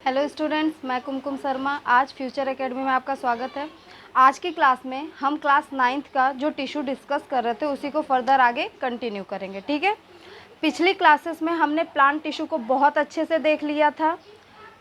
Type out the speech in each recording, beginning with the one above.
Hello students, मैं कुमकुम शर्मा। आज future academy में आपका स्वागत है। आज की क्लास में हम क्लास 9th का जो टिश्यू डिस्कस कर रहे थे उसी को फर्दर आगे कंटिन्यू करेंगे। ठीक है। पिछली क्लासेस में हमने प्लांट टिश्यू को बहुत अच्छे से देख लिया था।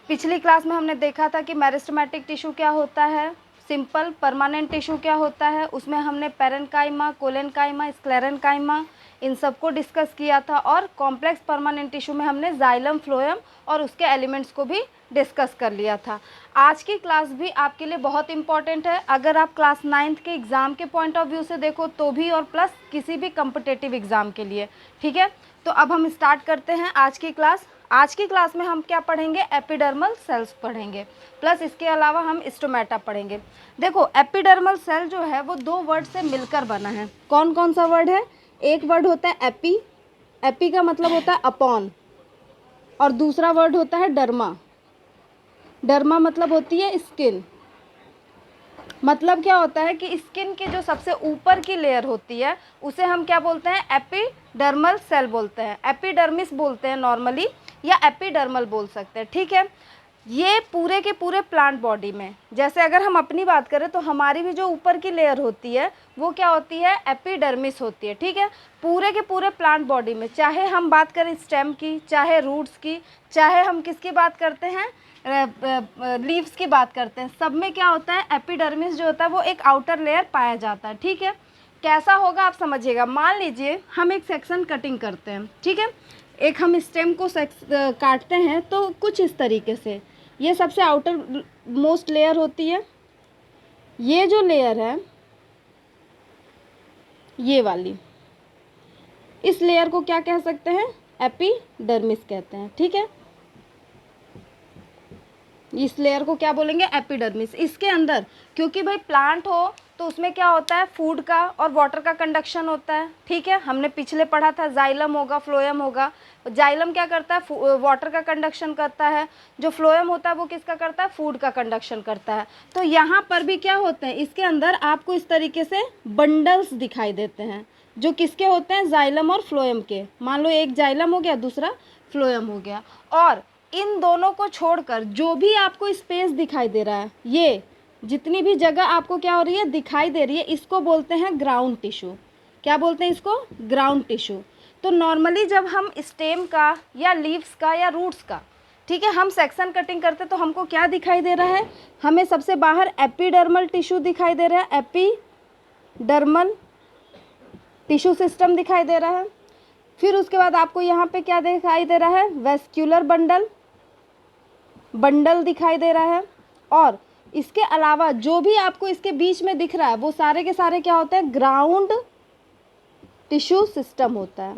पिछली क्लास में हमने देखा था कि मेरिस्टेमेटिक टिश्यू क्या होता है, सिंपल परमानेंट टिश्यू क्या होता है। उसमें हमने पेरेन्काइमा, कोलेनकाइमा, स्क्लेरेन्काइमा इन सब को डिस्कस किया था। और कॉम्प्लेक्स परमानेंट टिश्यू में हमने जाइलम, फ्लोएम और उसके एलिमेंट्स को भी डिस्कस कर लिया था। आज की क्लास भी आपके लिए बहुत इंपॉर्टेंट है। अगर आप क्लास 9th के एग्ज़ाम के पॉइंट ऑफ व्यू से देखो तो भी, और प्लस किसी भी कम्पिटेटिव एग्ज़ाम के लिए। ठीक है, तो अब हम स्टार्ट करते हैं आज की क्लास। आज की क्लास में हम क्या पढ़ेंगे? एपिडर्मल सेल्स पढ़ेंगे, प्लस इसके अलावा हम स्टोमेटा पढ़ेंगे। देखो, एपिडर्मल सेल जो है वो दो वर्ड से मिलकर बना है। कौन कौन सा वर्ड है? एक वर्ड होता है एपी, एपी का मतलब होता है अपॉन, और दूसरा वर्ड होता है डर्मा। डर्मा मतलब होती है स्किन। मतलब क्या होता है कि स्किन की जो सबसे ऊपर की लेयर होती है उसे हम क्या बोलते हैं? एपिडर्मल सेल बोलते हैं, एपिडर्मिस बोलते हैं नॉर्मली, या एपिडर्मल बोल सकते हैं। ठीक है। ये पूरे के पूरे प्लांट बॉडी में, जैसे अगर हम अपनी बात करें तो हमारी भी जो ऊपर की लेयर होती है वो क्या होती है? एपिडर्मिस होती है। ठीक है। पूरे के पूरे प्लांट बॉडी में, चाहे हम बात करें स्टेम की, चाहे रूट्स की, चाहे हम किसकी बात करते हैं, लीव्स की बात करते हैं, सब में क्या होता है? एपिडर्मिस जो होता है वो एक आउटर लेयर पाया जाता है। ठीक है। कैसा होगा आप समझिएगा। मान लीजिए हम एक सेक्शन कटिंग करते हैं। ठीक है। एक हम स्टेम को काटते हैं तो कुछ इस तरीके से, ये सबसे आउटर मोस्ट लेयर होती है। ये जो लेयर है ये वाली, इस लेयर को क्या कह सकते हैं? एपिडर्मिस कहते हैं। ठीक है। इस लेयर को क्या बोलेंगे? एपिडर्मिस। इसके अंदर, क्योंकि भाई प्लांट हो तो उसमें क्या होता है? फूड का और वाटर का कंडक्शन होता है। ठीक है। हमने पिछले पढ़ा था जाइलम होगा, फ्लोएम होगा। जाइलम क्या करता है? वाटर का कंडक्शन करता है। जो फ्लोएम होता है वो किसका करता है? फूड का कंडक्शन करता है। तो यहाँ पर भी क्या होते हैं? इसके अंदर आपको इस तरीके से बंडल्स दिखाई देते हैं, जो किसके होते हैं? जाइलम और फ्लोएम के। मान लो एक जाइलम हो गया, दूसरा फ्लोएम हो गया। और इन दोनों को छोड़कर जो भी आपको स्पेस दिखाई दे रहा है, ये जितनी भी जगह आपको क्या हो रही है? दिखाई दे रही है, इसको बोलते हैं ग्राउंड टिश्यू। क्या बोलते हैं इसको? Ground tissue. तो नॉर्मली जब हम स्टेम का या लीव्स का या रूट्स का, ठीक है, हम सेक्शन कटिंग करते तो हमको क्या दिखाई दे रहा है? हमें सबसे बाहर एपिडर्मल टिश्यू दिखाई दे रहा है, एपिडर्मल टिश्यू सिस्टम दिखाई दे रहा है। फिर उसके बाद आपको यहाँ पे क्या दिखाई दे रहा है? वेस्क्यूलर बंडल दिखाई दे रहा है। और इसके अलावा जो भी आपको इसके बीच में दिख रहा है वो सारे के सारे क्या होते हैं? ग्राउंड टिश्यू सिस्टम होता है।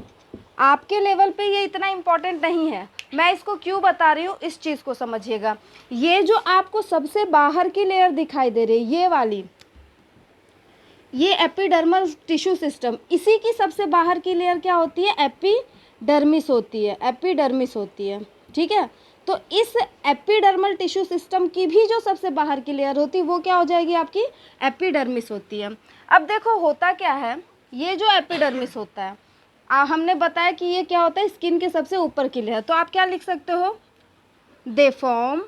आपके लेवल पे ये इतना इम्पोर्टेंट नहीं है, मैं इसको क्यों बता रही हूँ इस चीज़ को समझिएगा। ये जो आपको सबसे बाहर की लेयर दिखाई दे रही है, ये वाली, ये एपिडर्मल टिश्यू सिस्टम, इसी की सबसे बाहर की लेयर क्या होती है? एपिडर्मिस होती है, एपिडर्मिस होती है। ठीक है। तो इस एपिडर्मल टिश्यू सिस्टम की भी जो सबसे बाहर की लेयर होती है वो क्या हो जाएगी? आपकी एपिडर्मिस होती है। अब देखो होता क्या है, ये जो एपिडर्मिस होता है, हमने बताया कि ये क्या होता है? स्किन के सबसे ऊपर की लेयर। तो आप क्या लिख सकते हो? देफॉर्म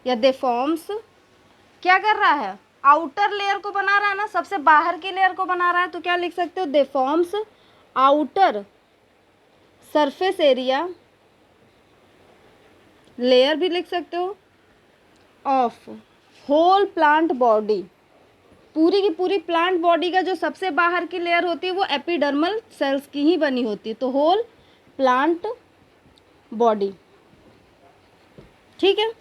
या देफॉर्म्स। क्या कर रहा है? आउटर लेयर को बना रहा है ना, सबसे बाहर की लेयर को बना रहा है। तो क्या लिख सकते हो? देफॉर्म्स आउटर सरफेस एरिया, लेयर भी लिख सकते हो, ऑफ होल प्लांट बॉडी। पूरी की पूरी प्लांट बॉडी का जो सबसे बाहर की लेयर होती है वो एपिडर्मल सेल्स की ही बनी होती है। तो होल प्लांट बॉडी। ठीक है।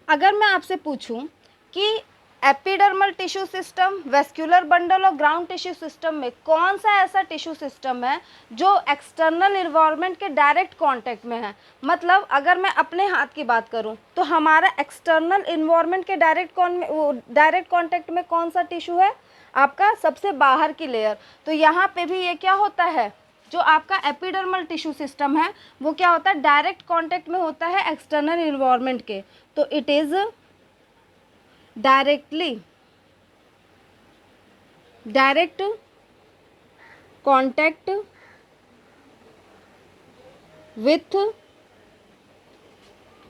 अगर मैं आपसे पूछूं कि epidermal tissue system, vascular bundle और ग्राउंड टिश्यू सिस्टम में कौन सा ऐसा टिश्यू सिस्टम है जो एक्सटर्नल इन्वायरमेंट के डायरेक्ट कांटेक्ट में है? मतलब अगर मैं अपने हाथ की बात करूं तो हमारा एक्सटर्नल इन्वायरमेंट के डायरेक्ट कांटेक्ट में कौन सा टिश्यू है? आपका सबसे बाहर की लेयर। तो यहाँ पे भी ये क्या होता है? जो आपका एपिडर्मल टिश्यू सिस्टम है वो क्या होता है? डायरेक्ट कांटेक्ट में होता है एक्सटर्नल इन्वायरमेंट के। तो it is direct contact with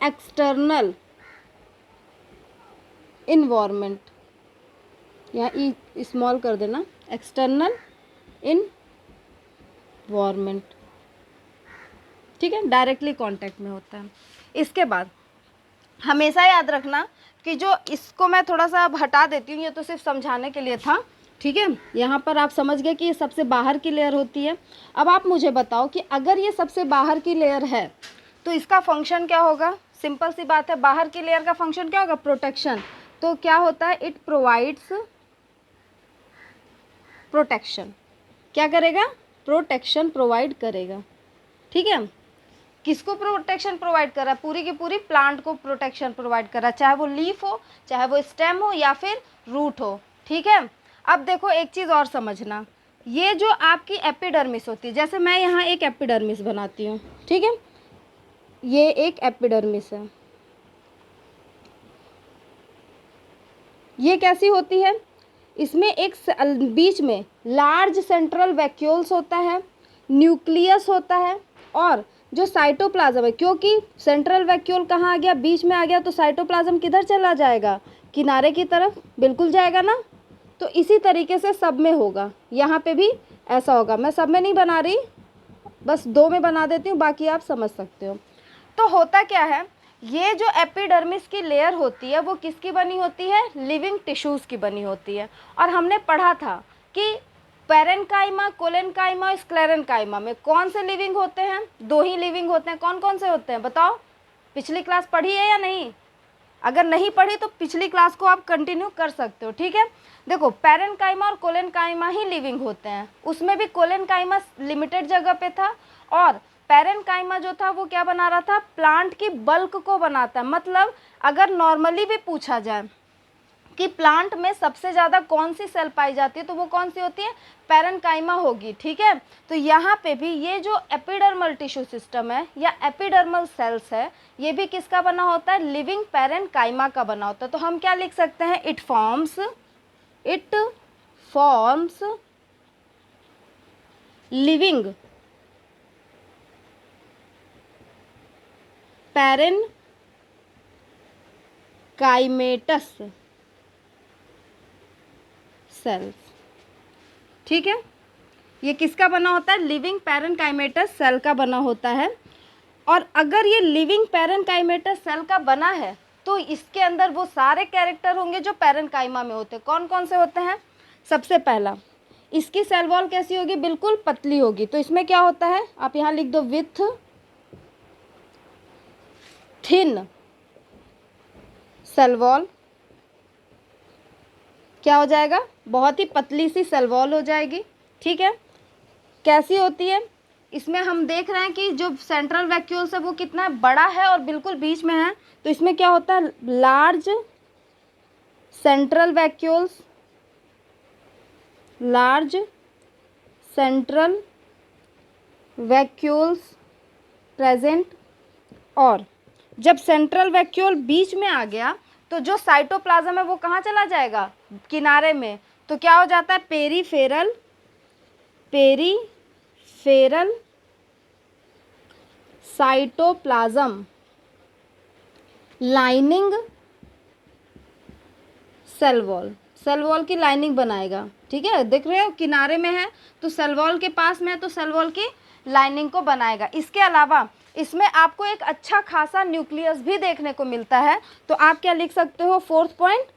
external environment, यहाँ ई स्मॉल कर देना, एक्सटर्नल इन्वायरमेंट, ठीक है, डायरेक्टली कांटेक्ट में होता है। इसके बाद हमेशा याद रखना कि जो इसको मैं थोड़ा सा अब हटा देती हूँ, ये तो सिर्फ समझाने के लिए था, ठीक है। यहाँ पर आप समझ गए कि ये सबसे बाहर की लेयर होती है। अब आप मुझे बताओ कि अगर ये सबसे बाहर की लेयर है तो इसका फंक्शन क्या होगा। सिंपल सी बात है, बाहर की लेयर का फंक्शन क्या होगा, प्रोटेक्शन। तो क्या होता है, इट प्रोवाइड्स प्रोटेक्शन। क्या करेगा, प्रोटेक्शन प्रोवाइड करेगा, ठीक है। किसको प्रोटेक्शन प्रोवाइड कर रहा है, पूरी की पूरी प्लांट को प्रोटेक्शन प्रोवाइड कर रहा है, चाहे वो लीफ हो, चाहे वो स्टेम हो या फिर रूट हो, ठीक है। अब देखो एक चीज़ और समझना, ये जो आपकी एपिडर्मिस होती है, जैसे मैं यहाँ एक एपिडर्मिस बनाती हूँ, ठीक है, ये एक एपिडर्मिस है, ये कैसी होती है, इसमें एक बीच में लार्ज सेंट्रल वैक्यूल्स होता है, न्यूक्लियस होता है, और जो साइटोप्लाज्म है, क्योंकि सेंट्रल वैक्यूल कहाँ आ गया, बीच में आ गया, तो साइटोप्लाज्म किधर चला जाएगा, किनारे की तरफ, बिल्कुल जाएगा ना। तो इसी तरीके से सब में होगा, यहाँ पे भी ऐसा होगा। मैं सब में नहीं बना रही, बस दो में बना देती हूँ, बाकी आप समझ सकते हो। तो होता क्या है, ये जो एपिडर्मिस की लेयर होती है वो किसकी बनी होती है, लिविंग टिश्यूज़ की बनी होती है। और हमने पढ़ा था कि पैरेन्काइमा, कोलेनकाइमा, स्क्लेरेन्काइमा में कौन से लिविंग होते हैं, दो ही लिविंग होते हैं। कौन कौन से होते हैं बताओ, पिछली क्लास पढ़ी है या नहीं, अगर नहीं पढ़ी तो पिछली क्लास को आप कंटिन्यू कर सकते हो, ठीक है। देखो पैरेन्काइमा और कोलेनकाइमा ही लिविंग होते हैं, उसमें भी कोलेनकाइमा लिमिटेड जगह पे था, और पैरेन्काइमा जो था वो क्या बना रहा था, प्लांट की बल्क को बनाता है। मतलब अगर नॉर्मली भी पूछा जाए कि प्लांट में सबसे ज़्यादा कौन सी सेल पाई जाती है, तो वो कौन सी होती है, पैरेन्काइमा होगी, ठीक है। तो यहाँ पे भी ये जो एपिडर्मल टिश्यू सिस्टम है या एपिडर्मल सेल्स है, ये भी किसका बना होता है, लिविंग पैरेन्काइमा का बना होता है। तो हम क्या लिख सकते हैं, it forms living parenchymatous sales, ठीक है। ये किसका बना होता है, लिविंग पैरेन्काइमेटस सेल का बना होता है। और अगर ये लिविंग पैरेन्काइमेटस सेल का बना है तो इसके अंदर वो सारे कैरेक्टर होंगे जो पैरेन्काइमा में होते हैं। कौन कौन से होते हैं, सबसे पहला इसकी सेल वॉल कैसी होगी, बिल्कुल पतली होगी। तो इसमें क्या होता है, आप यहाँ लिख दो, विथ थिन सेल वॉल। क्या हो जाएगा, बहुत ही पतली सी सेल वॉल हो जाएगी, ठीक है। कैसी होती है, इसमें हम देख रहे हैं कि जो सेंट्रल वैक्यूल्स है वो कितना बड़ा है और बिल्कुल बीच में है। तो इसमें क्या होता है, large central vacuoles, large central vacuoles present. और जब सेंट्रल वैक्यूल बीच में आ गया तो जो साइटोप्लाज्म है वो कहाँ चला जाएगा, किनारे में। तो क्या हो जाता है, peripheral cytoplasm lining cell wall की लाइनिंग बनाएगा, ठीक है। देख रहे हो किनारे में है तो सेल वॉल के पास में है, तो सेल वॉल की लाइनिंग को बनाएगा। इसके अलावा इसमें आपको एक अच्छा खासा न्यूक्लियस भी देखने को मिलता है। तो आप क्या लिख सकते हो, फोर्थ पॉइंट,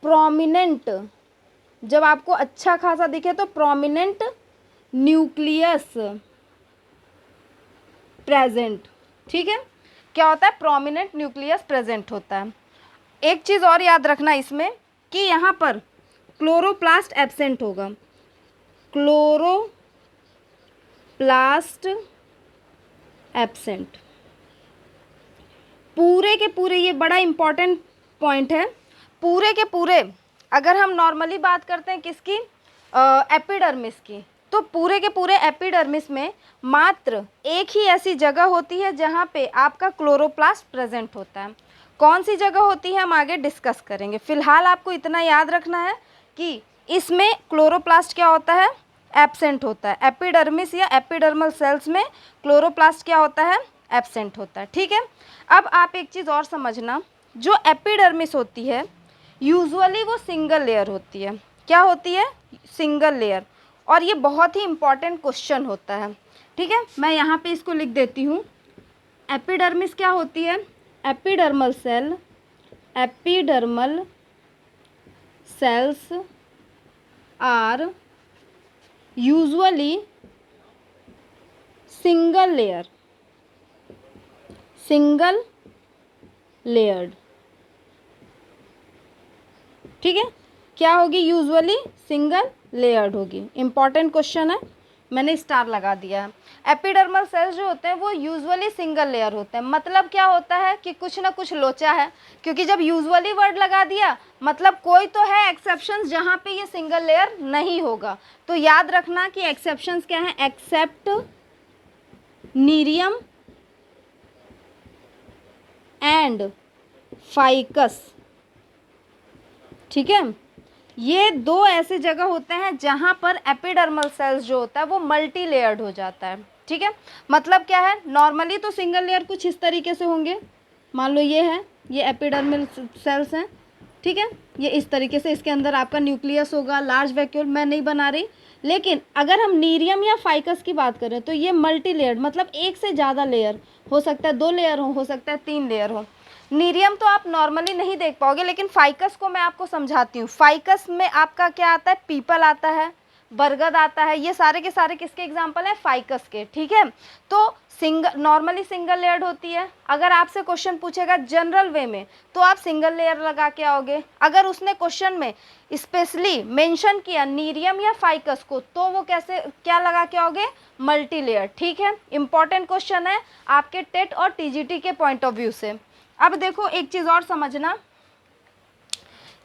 प्रोमिनेंट। जब आपको अच्छा खासा दिखे तो प्रोमिनेंट न्यूक्लियस प्रेजेंट, ठीक है। क्या होता है, प्रोमिनेंट न्यूक्लियस प्रेजेंट होता है। एक चीज़ और याद रखना इसमें कि यहाँ पर क्लोरोप्लास्ट एब्सेंट होगा, क्लोरोप्लास्ट एब्सेंट, पूरे के पूरे। ये बड़ा इम्पॉर्टेंट पॉइंट है, पूरे के पूरे। अगर हम नॉर्मली बात करते हैं किसकी, एपिडर्मिस की, तो पूरे के पूरे एपिडर्मिस में मात्र एक ही ऐसी जगह होती है जहाँ पे आपका क्लोरोप्लास्ट प्रेजेंट होता है। कौन सी जगह होती है हम आगे डिस्कस करेंगे। फिलहाल आपको इतना याद रखना है कि इसमें क्लोरोप्लास्ट क्या होता है, एब्सेंट होता है। एपिडर्मिस या एपिडर्मल सेल्स में क्लोरोप्लास्ट क्या होता है, एब्सेंट होता है। ठीक है, अब आप एक चीज़ और समझना, जो एपिडर्मिस होती है यूजुअली वो सिंगल लेयर होती है। क्या होती है? Single layer. और ये बहुत ही इंपॉर्टेंट क्वेश्चन होता है। ठीक है, मैं यहाँ पे इसको लिख देती हूँ। एपिडर्मिस क्या होती है? Epidermal cell, epidermal cells are usually single layer, single layered. ठीक है, क्या होगी? यूजुअली सिंगल लेयर्ड होगी। इंपॉर्टेंट क्वेश्चन है, मैंने स्टार लगा दिया है। एपिडर्मल सेल्स जो होते हैं वो यूजुअली सिंगल लेयर होते हैं। मतलब क्या होता है कि कुछ ना कुछ लोचा है, क्योंकि जब यूजुअली वर्ड लगा दिया मतलब कोई तो है एक्सेप्शंस जहाँ पे ये सिंगल लेयर नहीं होगा। तो याद रखना कि एक्सेप्शंस क्या है? Except Nerium and Ficus. ठीक है, ये दो ऐसे जगह होते हैं जहाँ पर एपिडर्मल सेल्स जो होता है वो मल्टी लेयर्ड हो जाता है। ठीक है, मतलब क्या है? नॉर्मली तो सिंगल लेयर कुछ इस तरीके से होंगे, मान लो ये है, ये एपिडर्मल सेल्स हैं। ठीक है, ये इस तरीके से, इसके अंदर आपका न्यूक्लियस होगा, लार्ज वैक्यूल, मैं नहीं बना रही। लेकिन अगर हम नीरियम या फाइकस की बात करें तो ये मल्टी लेयर्ड, मतलब एक से ज़्यादा लेयर हो सकता है, 2 लेयर हो सकता है 3 लेयर हो। नीरियम तो आप नॉर्मली नहीं देख पाओगे, लेकिन फाइकस को मैं आपको समझाती हूँ। फाइकस में आपका क्या आता है? पीपल आता है, बरगद आता है, ये सारे के सारे किसके एग्जाम्पल हैं? फाइकस के। ठीक है, तो नॉर्मली सिंगल लेयर्ड होती है। अगर आपसे क्वेश्चन पूछेगा जनरल वे में तो आप सिंगल लेयर लगा के आओगे। अगर उसने क्वेश्चन में स्पेशली मेंशन किया नीरियम या फाइकस को तो वो कैसे क्या लगा के आओगे? Multi layer. ठीक है, इंपॉर्टेंट क्वेश्चन है आपके टेट और टीजीटी के पॉइंट ऑफ व्यू से। अब देखो एक चीज़ और समझना,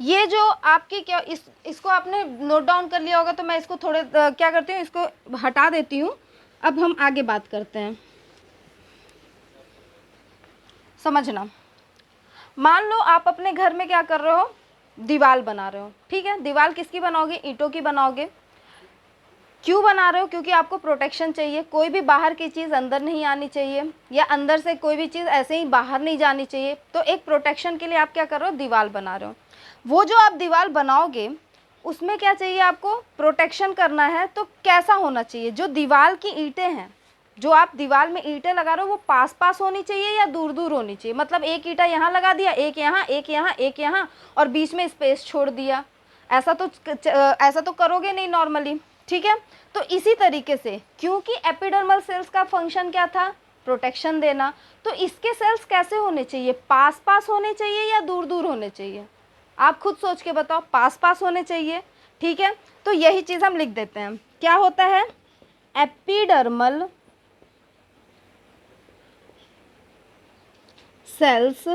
ये जो आपकी क्या इसको आपने नोट डाउन कर लिया होगा, तो मैं इसको थोड़े क्या करती हूँ, इसको हटा देती हूँ। अब हम आगे बात करते हैं। समझना, मान लो आप अपने घर में क्या कर रहे हो? दीवार बना रहे हो। ठीक है, दीवार किसकी बनाओगे? ईंटों की बनाओगे। क्यों बना रहे हो? क्योंकि आपको प्रोटेक्शन चाहिए, कोई भी बाहर की चीज़ अंदर नहीं आनी चाहिए, या अंदर से कोई भी चीज़ ऐसे ही बाहर नहीं जानी चाहिए। तो एक प्रोटेक्शन के लिए आप क्या कर रहे हो? दीवार बना रहे हो। वो जो आप दीवार बनाओगे उसमें क्या चाहिए? आपको प्रोटेक्शन करना है, तो कैसा होना चाहिए? जो दीवार की ईंटें हैं, जो आप दीवार में ईंटें लगा रहे हो वो पास पास होनी चाहिए या दूर दूर होनी चाहिए? मतलब एक ईंटा यहाँ लगा दिया, एक यहाँ, एक यहाँ, एक यहाँ, और बीच में स्पेस छोड़ दिया, ऐसा तो करोगे नहीं नॉर्मली। ठीक है, तो इसी तरीके से, क्योंकि एपिडर्मल सेल्स का फंक्शन क्या था? प्रोटेक्शन देना, तो इसके सेल्स कैसे होने चाहिए? पास पास होने चाहिए या दूर दूर होने चाहिए? आप खुद सोच के बताओ। पास पास होने चाहिए। ठीक है, तो यही चीज़ हम लिख देते हैं। क्या होता है? Epidermal cells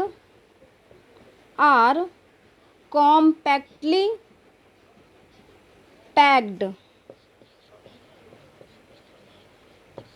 are compactly packed.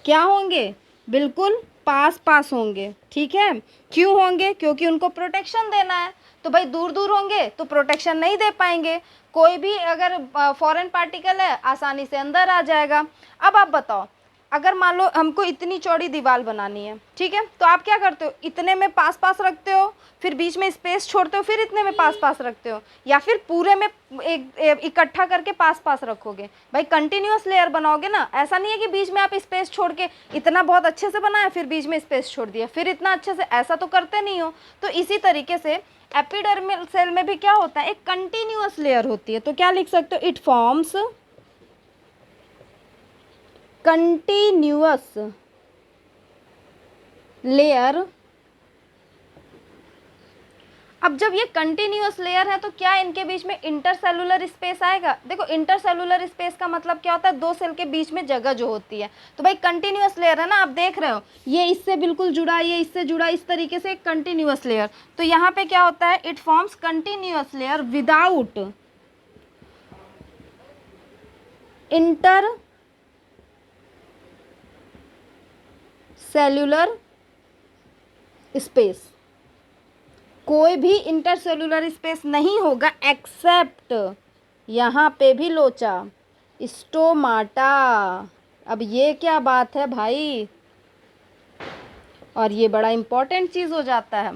क्या होंगे? बिल्कुल पास पास होंगे। ठीक है, क्यों होंगे? क्योंकि उनको प्रोटेक्शन देना है। तो भाई दूर दूर होंगे तो प्रोटेक्शन नहीं दे पाएंगे, कोई भी अगर फॉरेन पार्टिकल है आसानी से अंदर आ जाएगा। अब आप बताओ, अगर मान लो हमको इतनी चौड़ी दीवार बनानी है, ठीक है, तो आप क्या करते हो? इतने में पास पास रखते हो, फिर बीच में स्पेस छोड़ते हो, फिर इतने में पास पास रखते हो, या फिर पूरे में एक इकट्ठा करके पास पास रखोगे? भाई कंटिन्यूअस लेयर बनाओगे ना। ऐसा नहीं है कि बीच में आप स्पेस छोड़ के, इतना बहुत अच्छे से बनाया फिर बीच में स्पेस छोड़ दिया, फिर इतना अच्छे से, ऐसा तो करते नहीं हो। तो इसी तरीके से एपिडर्मल सेल में भी क्या होता है? एक कंटिन्यूअस लेयर होती है। तो क्या लिख सकते हो? It forms continuous layer. अब जब ये कंटिन्यूअस लेयर है तो क्या इनके बीच में इंटरसेलुलर स्पेस आएगा? देखो इंटरसेलुलर स्पेस का मतलब क्या होता है? दो सेल के बीच में जगह जो होती है। तो भाई कंटिन्यूअस लेयर है ना, आप देख रहे हो ये इससे बिल्कुल जुड़ा, ये इससे जुड़ा, इस तरीके से एक कंटिन्यूअस लेयर। तो यहाँ पे क्या होता है? It forms continuous layer without inter cellular space. कोई भी इंटरसेलुलर स्पेस नहीं होगा एक्सेप्ट, यहाँ पे भी लोचा, स्टोमाटा। अब ये क्या बात है भाई? और ये बड़ा इंपॉर्टेंट चीज़ हो जाता है।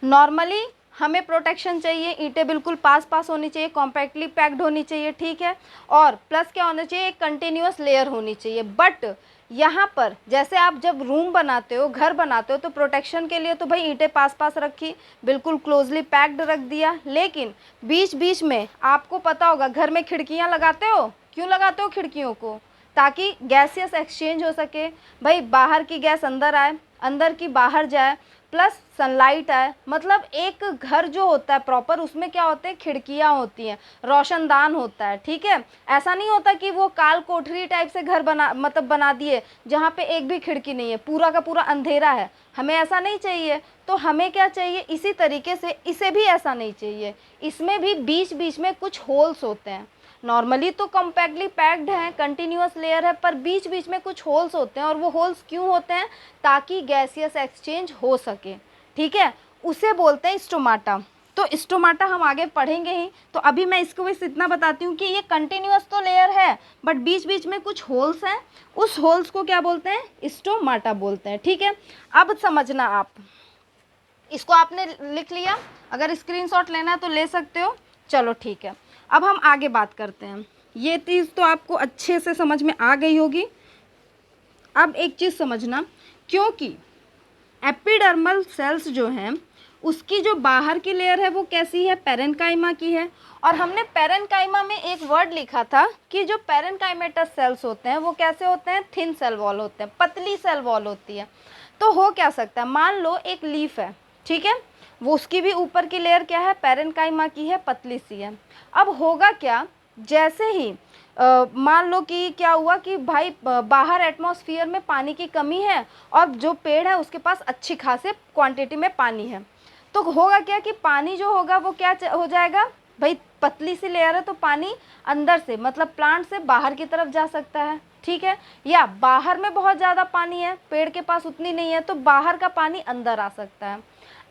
नॉर्मली हमें प्रोटेक्शन चाहिए, ईंटें बिल्कुल पास पास होनी चाहिए, कॉम्पैक्टली पैक्ड होनी चाहिए, ठीक है, और प्लस क्या होना चाहिए, एक कंटिन्यूअस लेयर होनी चाहिए। बट यहाँ पर जैसे आप जब रूम बनाते हो, घर बनाते हो, तो प्रोटेक्शन के लिए तो भाई ईंटें पास पास रखी, बिल्कुल क्लोजली पैक्ड रख दिया, लेकिन बीच बीच में आपको पता होगा घर में खिड़कियाँ लगाते हो, क्यों लगाते हो खिड़कियों को, ताकि गैसियस एक्सचेंज हो सके, भाई बाहर की गैस अंदर आए, अंदर की बाहर जाए, प्लस सनलाइट आए। मतलब एक घर जो होता है प्रॉपर, उसमें क्या होते हैं, खिड़कियाँ होती हैं, रोशनदान होता है, ठीक है। ऐसा नहीं होता कि वो काल कोठरी टाइप से घर बना दिए जहाँ पे एक भी खिड़की नहीं है, पूरा का पूरा अंधेरा है, हमें ऐसा नहीं चाहिए। तो हमें क्या चाहिए, इसी तरीके से इसे भी ऐसा नहीं चाहिए, इसमें भी बीच बीच में कुछ होल्स होते हैं। नॉर्मली तो कॉम्पैक्टली पैक्ड है, कंटिन्यूअस लेयर है, पर बीच बीच में कुछ होल्स होते हैं। और वो होल्स क्यों होते हैं, ताकि गैसियस एक्सचेंज हो सके, ठीक है, उसे बोलते हैं स्टोमाटा। तो स्टोमाटा हम आगे पढ़ेंगे ही, तो अभी मैं इसको बस इतना बताती हूँ कि ये कंटिन्यूअस तो लेयर है, बट बीच बीच में कुछ होल्स हैं, उस होल्स को क्या बोलते हैं, स्टोमाटा बोलते हैं, ठीक है। अब समझना आप, इसको आपने लिख लिया, अगर स्क्रीनशॉट लेना है तो ले सकते हो, चलो ठीक है। अब हम आगे बात करते हैं, ये चीज़ तो आपको अच्छे से समझ में आ गई होगी। अब एक चीज़ समझना, क्योंकि एपिडर्मल सेल्स जो हैं उसकी जो बाहर की लेयर है वो कैसी है, पेरेन्काइमा की है। और हमने पेरेन्काइमा में एक वर्ड लिखा था कि जो पेरेन्काइमेटस सेल्स होते हैं वो कैसे होते हैं, थिन सेल वॉल होते हैं, पतली सेल वॉल होती है। तो हो क्या सकता है, मान लो एक लीफ है, ठीक है, वो उसकी भी ऊपर की लेयर क्या है, पेरेन्काइमा की है, पतली सी है। अब होगा क्या, जैसे ही मान लो कि क्या हुआ कि भाई बाहर एटमॉस्फेयर में पानी की कमी है और जो पेड़ है उसके पास अच्छी खासे क्वांटिटी में पानी है, तो होगा क्या कि पानी जो होगा वो क्या हो जाएगा, भाई पतली सी लेयर है तो पानी अंदर से मतलब प्लांट से बाहर की तरफ जा सकता है, ठीक है, या बाहर में बहुत ज़्यादा पानी है, पेड़ के पास उतनी नहीं है, तो बाहर का पानी अंदर आ सकता है।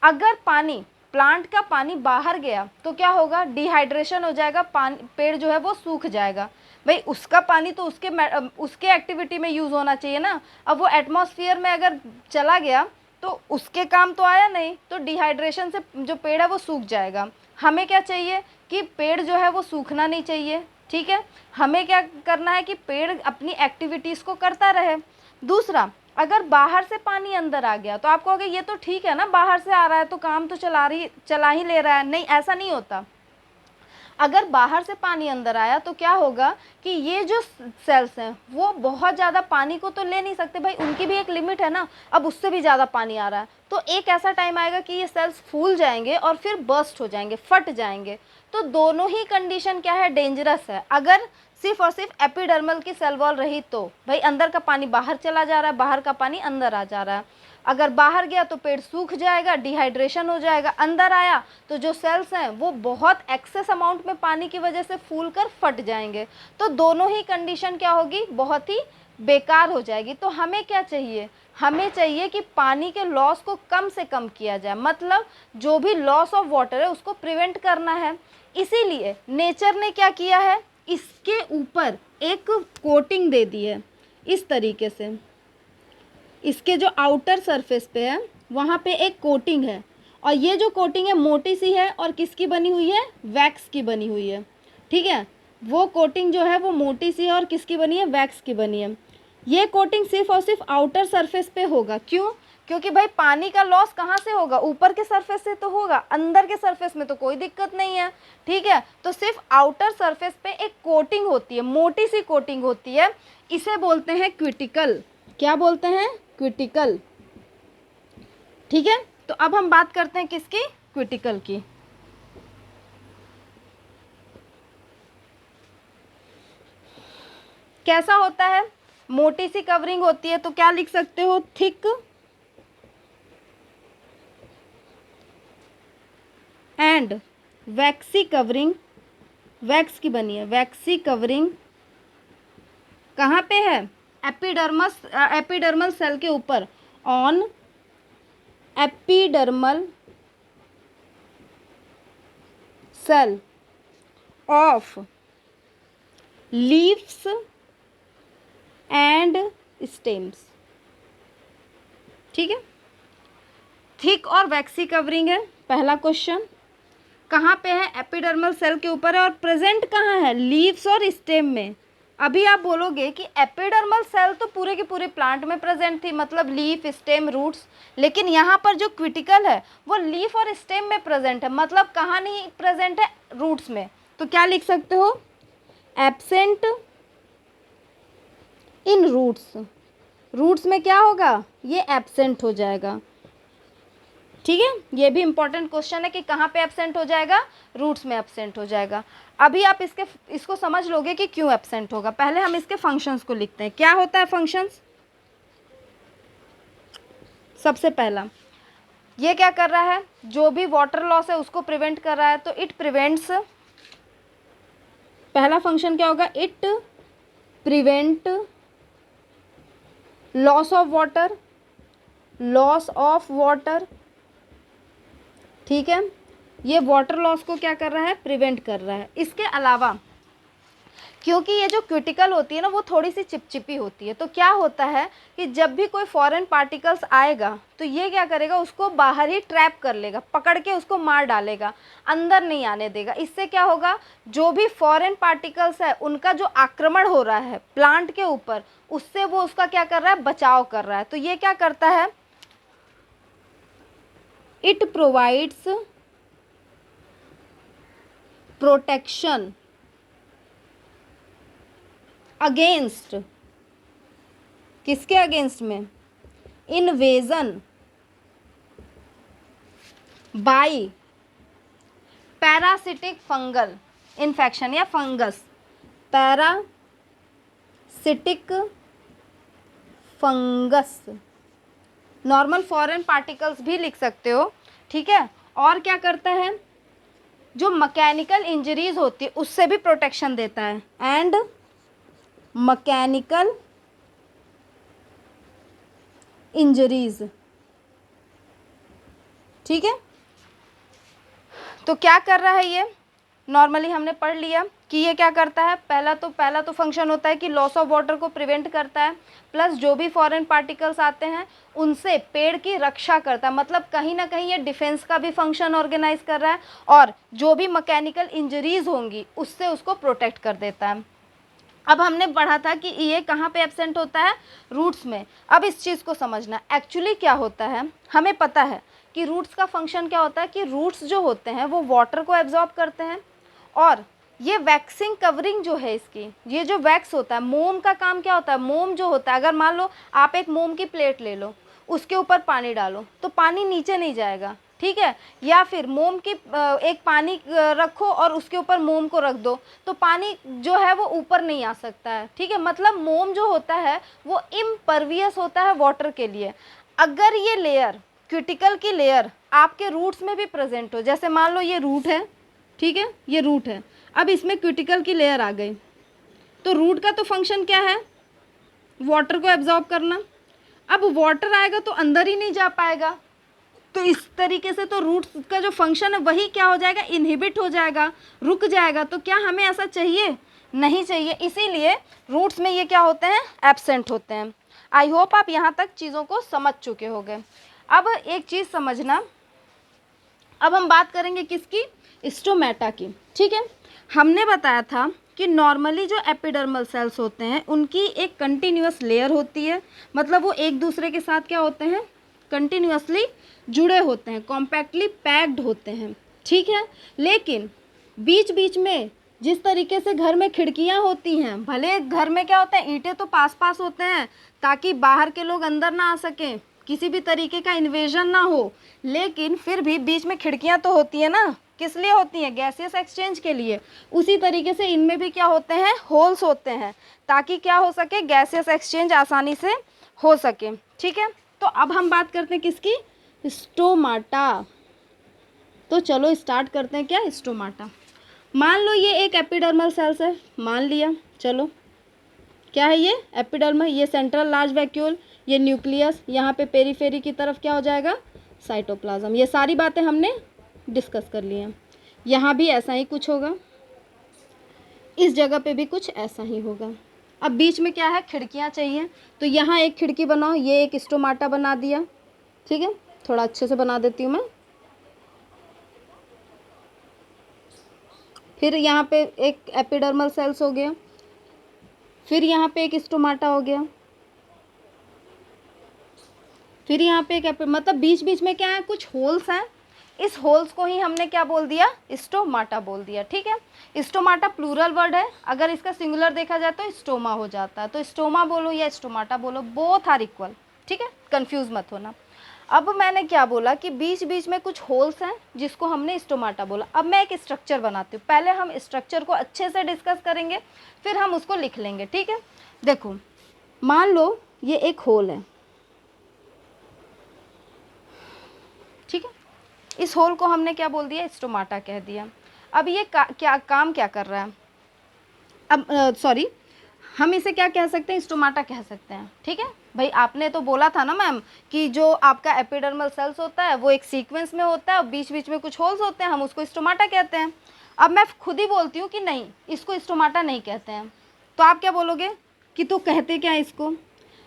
अगर पानी, प्लांट का पानी बाहर गया तो क्या होगा, डिहाइड्रेशन हो जाएगा, पानी पेड़ जो है वो सूख जाएगा। भाई उसका पानी तो उसके एक्टिविटी में यूज़ होना चाहिए ना, अब वो एटमॉस्फेयर में अगर चला गया तो उसके काम तो आया नहीं, तो डिहाइड्रेशन से जो पेड़ है वो सूख जाएगा। हमें क्या चाहिए कि पेड़ जो है वो सूखना नहीं चाहिए, ठीक है, हमें क्या करना है कि पेड़ अपनी एक्टिविटीज़ को करता रहे। दूसरा, अगर बाहर से पानी अंदर आ गया तो आप कहोगे ये तो ठीक है ना, बाहर से आ रहा है तो काम तो चला ही ले रहा है, नहीं ऐसा नहीं होता। अगर बाहर से पानी अंदर आया तो क्या होगा कि ये जो सेल्स हैं वो बहुत ज़्यादा पानी को तो ले नहीं सकते, भाई उनकी भी एक लिमिट है ना, अब उससे भी ज़्यादा पानी आ रहा है, तो एक ऐसा टाइम आएगा कि ये सेल्स फूल जाएंगे और फिर बर्स्ट हो जाएंगे, फट जाएंगे। तो दोनों ही कंडीशन क्या है, डेंजरस है। अगर सिर्फ और सिर्फ एपिडर्मल की सेल वॉल रही तो भाई अंदर का पानी बाहर चला जा रहा है, बाहर का पानी अंदर आ जा रहा है, अगर बाहर गया तो पेड़ सूख जाएगा, डिहाइड्रेशन हो जाएगा, अंदर आया तो जो सेल्स हैं वो बहुत एक्सेस अमाउंट में पानी की वजह से फूल कर फट जाएंगे। तो दोनों ही कंडीशन क्या होगी, बहुत ही बेकार हो जाएगी। तो हमें क्या चाहिए, हमें चाहिए कि पानी के लॉस को कम से कम किया जाए, मतलब जो भी लॉस ऑफ वाटर है उसको प्रिवेंट करना है। इसीलिए नेचर ने क्या किया है, इसके ऊपर एक कोटिंग दे दी है इस तरीके से, इसके जो आउटर सरफेस पे है वहाँ पे एक कोटिंग है, और ये जो कोटिंग है मोटी सी है और किसकी बनी हुई है, वैक्स की बनी हुई है, ठीक है, वो कोटिंग जो है वो मोटी सी है और किसकी बनी है, वैक्स की बनी है। ये कोटिंग सिर्फ और सिर्फ आउटर सरफेस पे होगा, क्यों, क्योंकि भाई पानी का लॉस कहाँ से होगा, ऊपर के सरफेस से तो होगा, अंदर के सरफेस में तो कोई दिक्कत नहीं है, ठीक है। तो सिर्फ आउटर सरफेस पे एक कोटिंग होती है, मोटी सी कोटिंग होती है, इसे बोलते हैं क्यूटिकल। क्या बोलते हैं, क्यूटिकल, ठीक है। तो अब हम बात करते हैं किसकी, क्यूटिकल की। कैसा होता है, मोटी सी कवरिंग होती है, तो क्या लिख सकते हो, thick and vaccine covering, wax की बनी है, वैक्सी कवरिंग कहाँ पे है, एपिडर्मल सेल के ऊपर, on epidermal cell of leaves and stems. ठीक है। थिक और वैक्सी कवरिंग है पहला क्वेश्चन। कहाँ पे है? एपिडर्मल सेल के ऊपर है और प्रेजेंट कहाँ है? लीव्स और स्टेम में। अभी आप बोलोगे कि एपिडर्मल सेल तो पूरे के पूरे प्लांट में प्रेजेंट थी, मतलब लीफ, स्टेम, रूट्स, लेकिन यहाँ पर जो क्विटिकल है वो लीफ और स्टेम में प्रेजेंट है, मतलब कहाँ नहीं प्रेजेंट है? रूट्स में। तो क्या लिख सकते हो? Absent in roots. रूट्स में क्या होगा? ये एब्सेंट हो जाएगा। ठीक है, ये भी इंपॉर्टेंट क्वेश्चन है कि कहाँ पे एब्सेंट हो जाएगा? रूट्स में एब्सेंट हो जाएगा। अभी आप इसको समझ लोगे कि क्यों एब्सेंट होगा। पहले हम इसके फंक्शंस को लिखते हैं। क्या होता है फंक्शंस? सबसे पहला, ये क्या कर रहा है? जो भी वाटर लॉस है उसको प्रिवेंट कर रहा है, तो इट प्रिवेंट्स। पहला फंक्शन क्या होगा? It prevent loss of water, loss of water. ठीक है, ये वाटर लॉस को क्या कर रहा है? प्रिवेंट कर रहा है। इसके अलावा क्योंकि ये जो क्यूटिकल होती है ना वो थोड़ी सी चिपचिपी होती है, तो क्या होता है कि जब भी कोई फॉरेन पार्टिकल्स आएगा तो ये क्या करेगा? उसको बाहर ही ट्रैप कर लेगा, पकड़ के उसको मार डालेगा, अंदर नहीं आने देगा। इससे क्या होगा? जो भी फॉरेन पार्टिकल्स है उनका जो आक्रमण हो रहा है प्लांट के ऊपर, उससे वो उसका क्या कर रहा है? बचाव कर रहा है। तो ये क्या करता है? इट प्रोवाइड्स प्रोटेक्शन अगेंस्ट, किसके अगेंस्ट में? Invasion by parasitic fungal infection या fungus. Parasitic fungus, normal foreign particles भी लिख सकते हो। ठीक है, और क्या करता है? जो मैकेनिकल इंजरीज होती है उससे भी प्रोटेक्शन देता है। And mechanical injuries. ठीक है, तो क्या कर रहा है ये? नॉर्मली हमने पढ़ लिया कि ये क्या करता है। पहला तो फंक्शन होता है कि लॉस ऑफ वाटर को प्रिवेंट करता है, प्लस जो भी फॉरेन पार्टिकल्स आते हैं उनसे पेड़ की रक्षा करता है, मतलब कहीं ना कहीं ये डिफेंस का भी फंक्शन ऑर्गेनाइज कर रहा है, और जो भी मैकेनिकल इंजरीज होंगी उससे उसको प्रोटेक्ट कर देता है। अब हमने पढ़ा था कि ये कहाँ पे एब्सेंट होता है? रूट्स में। अब इस चीज़ को समझना, एक्चुअली क्या होता है, हमें पता है कि रूट्स का फंक्शन क्या होता है कि रूट्स जो होते हैं वो वाटर को एब्जॉर्ब करते हैं, और ये वैक्सिंग कवरिंग जो है इसकी, ये जो वैक्स होता है, मोम का काम क्या होता है? मोम जो होता है, अगर मान लो आप एक मोम की प्लेट ले लो, उसके ऊपर पानी डालो तो पानी नीचे नहीं जाएगा, ठीक है, या फिर मोम की एक पानी रखो और उसके ऊपर मोम को रख दो तो पानी जो है वो ऊपर नहीं आ सकता है। ठीक है, मतलब मोम जो होता है वो इम्परवियस होता है वाटर के लिए। अगर ये लेयर, क्यूटिकल की लेयर आपके रूट्स में भी प्रेजेंट हो, जैसे मान लो ये रूट है, ठीक है, ये रूट है, अब इसमें क्यूटिकल की लेयर आ गई, तो रूट का तो फंक्शन क्या है? वाटर को एब्जॉर्ब करना। अब वाटर आएगा तो अंदर ही नहीं जा पाएगा, तो इस तरीके से तो रूट्स का जो फंक्शन है वही क्या हो जाएगा? इनहिबिट हो जाएगा, रुक जाएगा। तो क्या हमें ऐसा चाहिए? नहीं चाहिए, इसीलिए रूट्स में ये क्या होते हैं? एब्सेंट होते हैं। आई होप आप यहाँ तक चीज़ों को समझ चुके होंगे। अब एक चीज़ समझना, अब हम बात करेंगे किसकी? स्टोमेटा की। ठीक है, हमने बताया था कि नॉर्मली जो एपिडर्मल सेल्स होते हैं उनकी एक कंटिन्यूअस लेयर होती है, मतलब वो एक दूसरे के साथ क्या होते हैं? कंटिन्यूअसली जुड़े होते हैं, कॉम्पैक्टली पैक्ड होते हैं। ठीक है, लेकिन बीच बीच में जिस तरीके से घर में खिड़कियां होती हैं, भले घर में क्या होता है, ईंटें तो पास पास होते हैं ताकि बाहर के लोग अंदर ना आ सकें, किसी भी तरीके का इन्वेजन ना हो, लेकिन फिर भी बीच में खिड़कियां तो होती है ना, किस लिए होती हैं? गैसियस एक्सचेंज के लिए। उसी तरीके से इनमें भी क्या होते हैं? होल्स होते हैं, ताकि क्या हो सके? गैसियस एक्सचेंज आसानी से हो सके। ठीक है, तो अब हम बात करते हैं किसकी? स्टोमाटा। तो चलो स्टार्ट करते हैं। क्या? स्टोमाटा। मान लो ये एक एपिडर्मल सेल्स है, मान लिया, चलो क्या है ये? एपिडर्मल। ये सेंट्रल लार्ज वैक्यूल, ये न्यूक्लियस, यहाँ पे पेरीफेरी की तरफ क्या हो जाएगा? साइटोप्लाज्म। ये सारी बातें हमने डिस्कस कर ली हैं। यहाँ भी ऐसा ही कुछ होगा, इस जगह पे भी कुछ ऐसा ही होगा। अब बीच में क्या है? खिड़कियाँ चाहिए, तो यहाँ एक खिड़की बनाओ, ये एक स्टोमाटा बना दिया। ठीक है, थोड़ा अच्छे से बना देती हूँ मैं। फिर यहाँ पे एक एपिडर्मल सेल्स हो गया, फिर यहाँ पे एक स्टोमाटा हो गया, फिर यहाँ पे एक मतलब बीच बीच में क्या है, कुछ होल्स हैं। इस होल्स को ही हमने क्या बोल दिया, स्टोमाटा बोल दिया। ठीक है, स्टोमाटा प्लूरल वर्ड है, अगर इसका सिंगुलर देखा जाए तो स्टोमा हो जाता है। तो स्टोमा बोलो या स्टोमाटा बोलो, बोथ आर इक्वल। ठीक है, कंफ्यूज मत होना। अब मैंने क्या बोला कि बीच बीच में कुछ होल्स हैं जिसको हमने स्टोमाटा बोला। अब मैं एक स्ट्रक्चर बनाती हूँ, पहले हम स्ट्रक्चर को अच्छे से डिस्कस करेंगे, फिर हम उसको लिख लेंगे। ठीक है, देखो मान लो ये एक होल है। ठीक है, इस होल को हमने क्या बोल दिया, स्टोमाटा कह दिया। अब ये क्या काम क्या कर रहा है, अब सॉरी हम इसे क्या कह सकते हैं, स्टोमाटा कह सकते हैं। ठीक है भाई, आपने तो बोला था ना मैम कि जो आपका एपिडर्मल सेल्स होता है वो एक सीक्वेंस में होता है और बीच बीच में कुछ होल्स होते हैं, हम उसको स्टोमाटा कहते हैं। अब मैं खुद ही बोलती हूँ कि नहीं, इसको स्टोमाटा नहीं कहते हैं, तो आप क्या बोलोगे कि तो कहते क्या है इसको।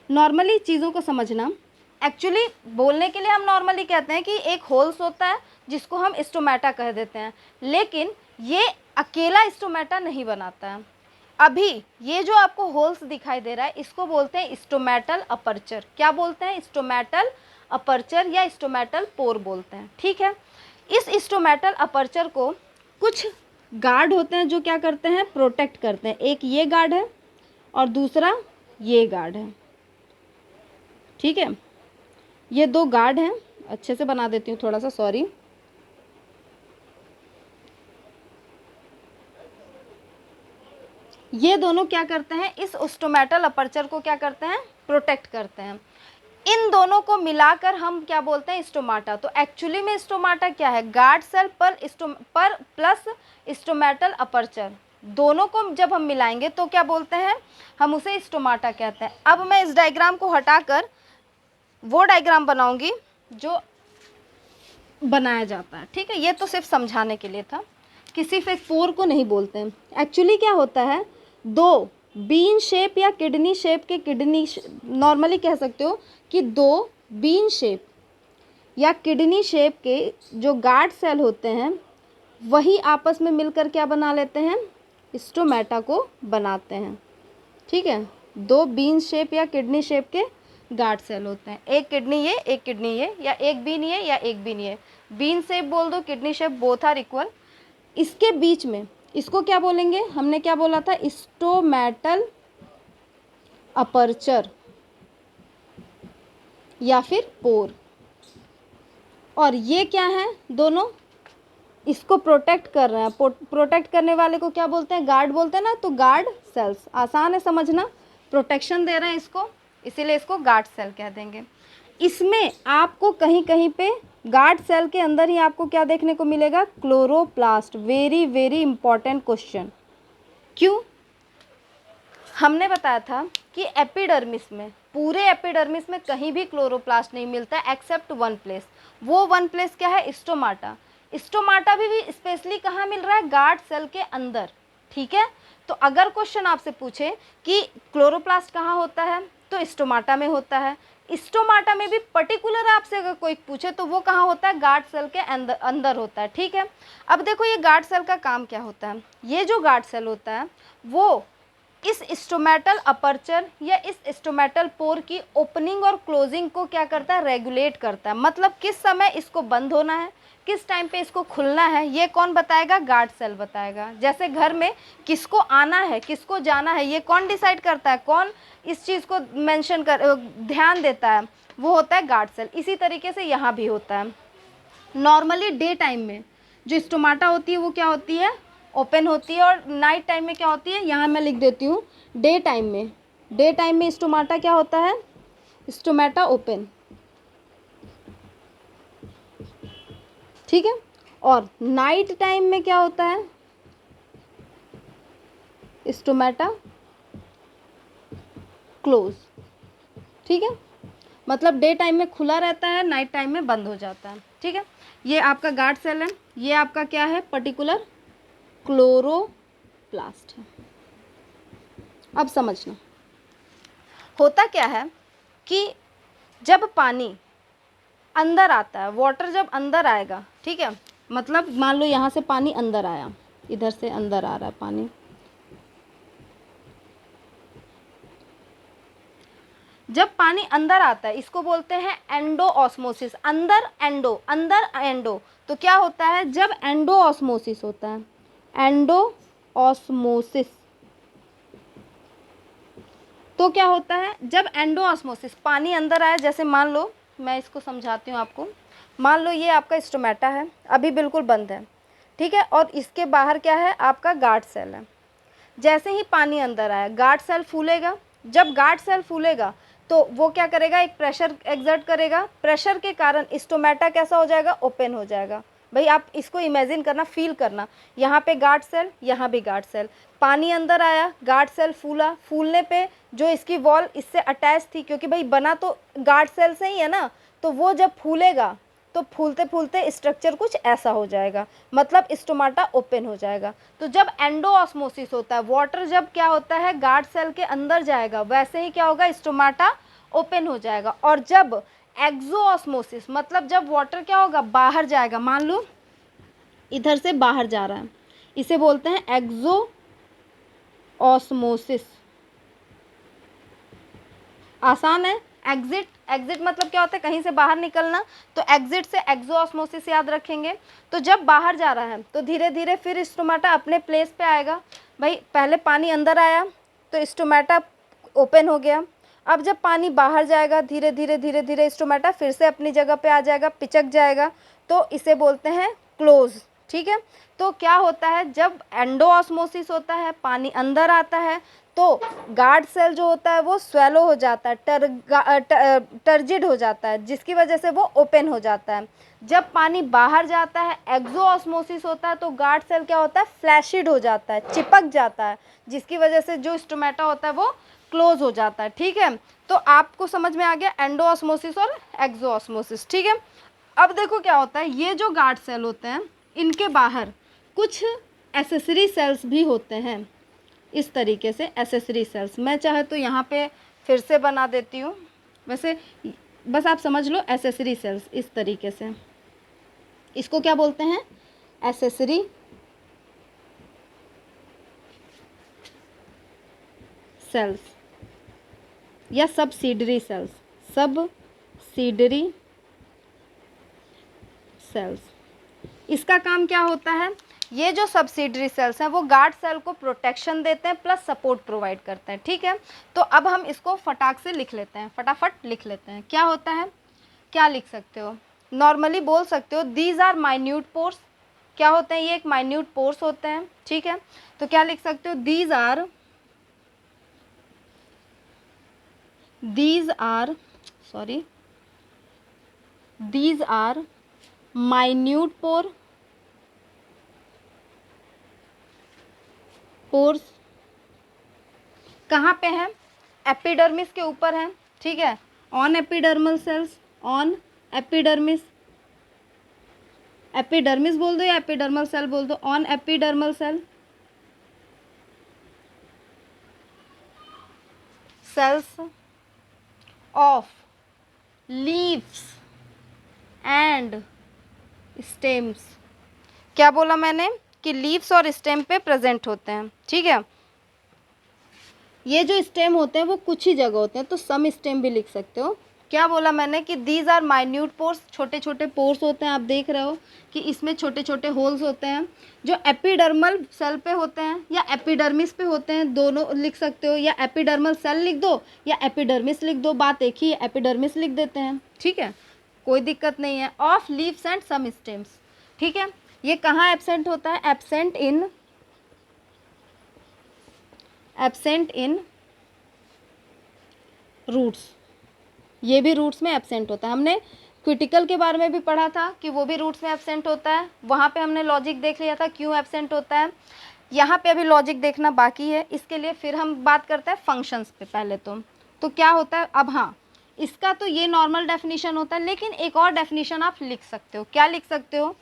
नॉर्मली चीज़ों को समझना, एक्चुअली बोलने के लिए हम नॉर्मली कहते हैं कि एक होल्स होता है जिसको हम स्टोमाटा कह देते हैं, लेकिन ये अकेला स्टोमाटा नहीं बनाता है। अभी ये जो आपको होल्स दिखाई दे रहा है इसको बोलते हैं स्टोमेटल अपर्चर। क्या बोलते हैं, स्टोमेटल अपर्चर या स्टोमेटल पोर बोलते हैं। ठीक है, इस स्टोमेटल अपर्चर को कुछ गार्ड होते हैं जो क्या करते हैं, प्रोटेक्ट करते हैं। एक ये गार्ड है और दूसरा ये गार्ड है। ठीक है, ये दो गार्ड हैं, अच्छे से बना देती हूँ थोड़ा सा, सॉरी। ये दोनों क्या करते हैं, इस स्टोमेटल अपर्चर को क्या करते हैं, प्रोटेक्ट करते हैं। इन दोनों को मिलाकर हम क्या बोलते हैं, स्टोमाटा। तो एक्चुअली में स्टोमाटा क्या है, गार्ड सेल पर प्लस स्टोमेटल अपर्चर, दोनों को जब हम मिलाएंगे तो क्या बोलते हैं, हम उसे स्टोमाटा कहते हैं। अब मैं इस डायग्राम को हटाकर वो डायग्राम बनाऊंगी जो बनाया जाता है। ठीक है, ये तो सिर्फ समझाने के लिए था कि सिर्फ एक पोर को नहीं बोलते हैं। एक्चुअली क्या होता है, दो बीन शेप या किडनी शेप के नॉर्मली कह सकते हो कि दो बीन शेप या किडनी शेप के जो गार्ड सेल होते हैं वही आपस में मिलकर क्या बना लेते हैं, स्टोमेटा को बनाते हैं। ठीक है, दो बीन शेप या किडनी शेप के गार्ड सेल होते हैं, एक किडनी ये, एक किडनी ये, या एक बीन ये या एक बीन ये। बीन शेप बोल दो, kidney shape, both are equal. इसके बीच में इसको क्या बोलेंगे, हमने क्या बोला था, स्टोमेटल अपर्चर या फिर पोर। और ये क्या है, दोनों इसको प्रोटेक्ट कर रहे हैं। प्रोटेक्ट करने वाले को क्या बोलते हैं, गार्ड बोलते हैं ना। तो गार्ड सेल्स, आसान है समझना, प्रोटेक्शन दे रहे हैं इसको, इसीलिए इसको गार्ड सेल कह देंगे। इसमें आपको कहीं कहीं पे गार्ड सेल के अंदर ही आपको क्या देखने को मिलेगा, chloroplast. Very very important question. क्यों, हमने बताया था कि एपिडर्मिस में, पूरे एपिडर्मिस में कहीं भी क्लोरोप्लास्ट नहीं मिलता एक्सेप्ट वन प्लेस। वो वन प्लेस क्या है, स्टोमाटा। स्टोमाटा भी स्पेशली कहाँ मिल रहा है, गार्ड सेल के अंदर। ठीक है, तो अगर क्वेश्चन आपसे पूछे कि क्लोरोप्लास्ट कहाँ होता है, तो स्टोमाटा में होता है। स्टोमाटा में भी पर्टिकुलर आपसे अगर कोई पूछे तो वो कहाँ होता है, गार्ड सेल के अंदर होता है। ठीक है, अब देखो ये गार्ड सेल का काम क्या होता है। ये जो गार्ड सेल होता है वो इस स्टोमेटल अपर्चर या इस स्टोमेटल पोर की ओपनिंग और क्लोजिंग को क्या करता है, रेगुलेट करता है। मतलब किस समय इसको बंद होना है, किस टाइम पे इसको खुलना है, ये कौन बताएगा, गार्ड सेल बताएगा। जैसे घर में किसको आना है किसको जाना है, ये कौन डिसाइड करता है, कौन इस चीज़ को मेंशन कर ध्यान देता है, वो होता है गार्ड सेल। इसी तरीके से यहाँ भी होता है। नॉर्मली डे टाइम में जो स्टोमाटा होती है वो क्या होती है, ओपन होती है, और नाइट टाइम में क्या होती है, यहाँ मैं लिख देती हूँ, डे टाइम में स्टोमाटा क्या होता है, स्टोमाटा ओपन। ठीक है, और नाइट टाइम में क्या होता है, स्टोमाटा क्लोज। ठीक है, मतलब डे टाइम में खुला रहता है, नाइट टाइम में बंद हो जाता है। ठीक है, ये आपका गार्ड सेल है, ये आपका क्या है, पर्टिकुलर क्लोरोप्लास्ट है। अब समझना होता क्या है कि जब पानी अंदर आता है, वाटर जब अंदर आएगा, ठीक है, मतलब मान लो यहाँ से पानी अंदर आया, इधर से अंदर आ रहा है पानी, जब पानी अंदर आता है इसको बोलते हैं एंडो ऑस्मोसिस। अंदर एंडो, अंदर एंडो, तो क्या होता है जब एंडो ऑस्मोसिस होता है, एंडो ऑस्मोसिस, तो क्या होता है जब एंडो ऑस्मोसिस पानी अंदर आया, जैसे मान लो मैं इसको समझाती हूँ आपको, मान लो ये आपका स्टोमेटा है, अभी बिल्कुल बंद है, ठीक है, और इसके बाहर क्या है आपका गार्ड सेल है। जैसे ही पानी अंदर आया गार्ड सेल फूलेगा, जब गार्ड सेल फूलेगा तो वो क्या करेगा, एक प्रेशर एक्सर्ट करेगा, प्रेशर के कारण स्टोमेटा कैसा हो जाएगा, ओपन हो जाएगा। भाई आप इसको इमेजिन करना, फील करना, यहाँ पे गार्ड सेल, यहाँ भी गार्ड सेल, पानी अंदर आया, गार्ड सेल फूला, फूलने पे जो इसकी वॉल इससे अटैच थी, क्योंकि भाई बना तो गार्ड सेल से ही है ना, तो वो जब फूलेगा तो फूलते फूलते स्ट्रक्चर कुछ ऐसा हो जाएगा, मतलब स्टोमाटा ओपन हो जाएगा। तो जब एंडो ऑस्मोसिस होता है, वाटर जब क्या होता है गार्ड सेल के अंदर जाएगा, वैसे ही क्या होगा, स्टोमाटा ओपन हो जाएगा। और जब एक्सो ऑस्मोसिस, मतलब जब वाटर क्या होगा, बाहर जाएगा, मान लो इधर से बाहर जा रहा है, इसे बोलते हैं एक्सो ऑस्मोसिस। आसान है, एग्जिट, एग्जिट मतलब क्या होता है, कहीं से बाहर निकलना, तो एग्जिट से एक्सो ऑस्मोसिस याद रखेंगे। तो जब बाहर जा रहा है तो धीरे धीरे फिर स्टोमाटा अपने प्लेस पे आएगा। भाई पहले पानी अंदर आया तो स्टोमाटा ओपन हो गया, अब जब पानी बाहर जाएगा धीरे धीरे धीरे धीरे स्टोमाटा फिर से अपनी जगह पे आ जाएगा, पिचक जाएगा, तो इसे बोलते हैं क्लोज, ठीक है। तो क्या होता है जब एंडो ऑस्मोसिस होता है, पानी अंदर आता है, तो गार्ड सेल जो होता है वो स्वेलो हो जाता है, टर्जिड हो जाता है, जिसकी वजह से वो ओपन हो जाता है। जब पानी बाहर जाता है, एक्सो ऑस्मोसिस होता है, तो गार्ड सेल क्या होता है, फ्लैशिड हो जाता है, चिपक जाता है, जिसकी वजह से जो स्टोमेटा होता है वो क्लोज हो जाता है, ठीक है। तो आपको समझ में आ गया एंडो ऑस्मोसिस और एक्सो ऑस्मोसिस, ठीक है। अब देखो क्या होता है, ये जो गार्ड सेल होते हैं इनके बाहर कुछ एसेसरी सेल्स भी होते हैं, इस तरीके से एसेसरी सेल्स, मैं चाहे तो यहाँ पे फिर से बना देती हूँ, वैसे बस आप समझ लो एसेसरी सेल्स इस तरीके से, इसको क्या बोलते हैं, एसेसरी सेल्स या सब्सिडरी सेल्स, सब्सिडरी सेल्स। इसका काम क्या होता है, ये जो सब्सिडरी सेल्स हैं वो गार्ड सेल को प्रोटेक्शन देते हैं प्लस सपोर्ट प्रोवाइड करते हैं, ठीक है। तो अब हम इसको फटाक से लिख लेते हैं, फटाफट लिख लेते हैं। क्या होता है, क्या लिख सकते हो, नॉर्मली बोल सकते हो दीज आर माइन्यूट पोर्स। क्या होते हैं, ये एक माइन्यूट पोर्स होते हैं, ठीक है। तो क्या लिख सकते हो, दीज आर माइन्यूट पोर्स। कहाँ पे है, एपिडर्मिस के ऊपर है, ठीक है, on epidermal cells, on epidermis, epidermis बोल दो या एपिडर्मल सेल बोल दो, on epidermal cell, cells of leaves and stems. क्या बोला मैंने कि लीव्स और स्टेम पे प्रेजेंट होते हैं, ठीक है। ये जो स्टेम होते हैं वो कुछ ही जगह होते हैं, तो सम स्टेम भी लिख सकते हो। क्या बोला मैंने कि दीज आर माइन्यूट पोर्स, छोटे छोटे पोर्स होते हैं, आप देख रहे हो कि इसमें छोटे छोटे होल्स होते हैं जो एपिडर्मल सेल पे होते हैं या एपिडर्मिस पे होते हैं, दोनों लिख सकते हो, या एपिडर्मल सेल लिख दो या एपिडर्मिस लिख दो, बात एक ही है, एपिडर्मिस लिख देते हैं, ठीक है, कोई दिक्कत नहीं है। Of leaves and some stems, ठीक है। ये कहाँ एब्सेंट होता है, एब्सेंट इन रूट्स, ये भी रूट्स में एब्सेंट होता है। हमने क्विटिकल के बारे में भी पढ़ा था कि वो भी रूट्स में एब्सेंट होता है, वहाँ पे हमने लॉजिक देख लिया था क्यों एब्सेंट होता है। यहाँ पे अभी लॉजिक देखना बाकी है, इसके लिए फिर हम बात करते हैं फंक्शंस पे पहले। तो क्या होता है, अब हाँ इसका तो ये नॉर्मल डेफिनेशन होता है, लेकिन एक और डेफिनेशन आप लिख सकते हो। क्या लिख सकते हो,